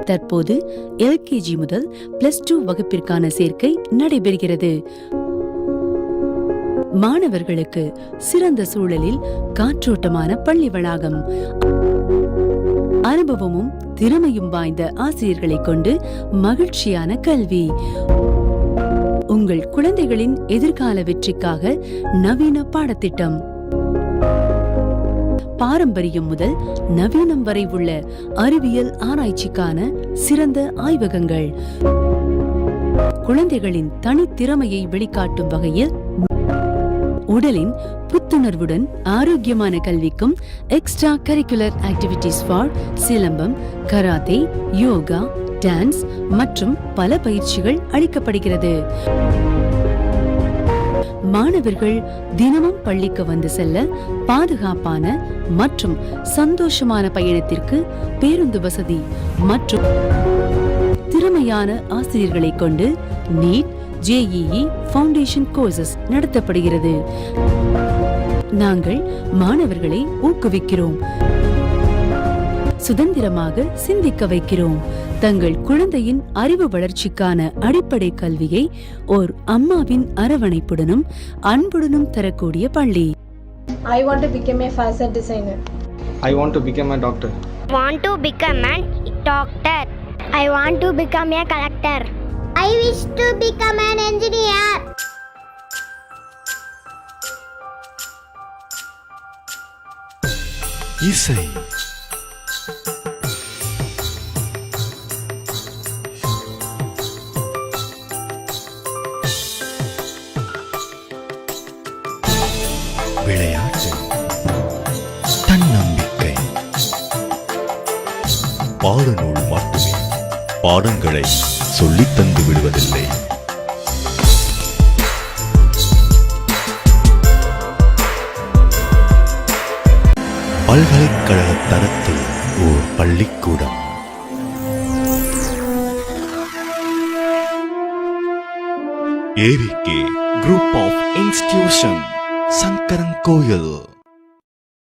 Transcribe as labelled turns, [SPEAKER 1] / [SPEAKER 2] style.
[SPEAKER 1] தற்போது LKG முதல் +2 வகுப்பிற்கான சேர்க்கை நடைபெறுகிறது. மாணவர்களுக்கு சிறந்த சூழலில் காற்றோட்டமான பள்ளி வளாகம், அனுபவமும் திறமையும் வாய்ந்த ஆசிரியர்களை கொண்டு மகிழ்ச்சியான கல்வி. உங்கள் குழந்தைகளின் எதிர்கால வெற்றிக்காக நவீன பாடத்திட்டம். பாரம்பரியம் முதல் நவீனம் வரை உள்ள அறிவியல் ஆராய்ச்சிக்கான சிறந்த ஆய்வகங்கள். குழந்தைகளின் தனித்திறமையை வெளிக்காட்டும் வகையில் உடலின் புத்துணர்வுடன் ஆரோக்கியமான கல்விக்கும் extra curricular activities for silambam, karate, yoga, dance மற்றும் பல பயிற்சிகள் அளிக்கப்படுகிறது. மாணவர்கள் தினமும் பள்ளிக்கு வந்து செல்ல பாதுகாப்பான மற்றும் சந்தோஷமான பயணத்திற்கு பேருந்து வசதி மற்றும் திறமையான ஆசிரியர்களை கொண்டு நீட், JEE ஃபவுண்டேஷன் கோர்சஸ் நடத்தப்படுகிறது. நாங்கள் மாணவர்களை ஊக்குவிக்கிறோம், சுதந்திரமாக சிந்திக்க வைக்கிறோம். தங்கள் குழந்தையின் அறிவு வளர்ச்சிக்கான அடிப்படை கல்வியை ஓர் அம்மாவின் அரவணைப்புடனும் அன்புடனும் தரக்கூடிய பள்ளி.
[SPEAKER 2] I want to become a fashion designer.
[SPEAKER 3] I want to become a doctor.
[SPEAKER 4] Want to become a doctor. I want to become a collector. I wish to become an engineer.
[SPEAKER 5] இசை விளையாட்டு, தன்னம்பிக்கை. பாடநூல் மட்டுமே பாடங்களை சொல்லித் தந்து விடுவதில்லை. பல்கலைக்கழக தரத்தில் ஓர் பள்ளிக்கூடம். AVK Group of Institution, Sankaran கோயில்.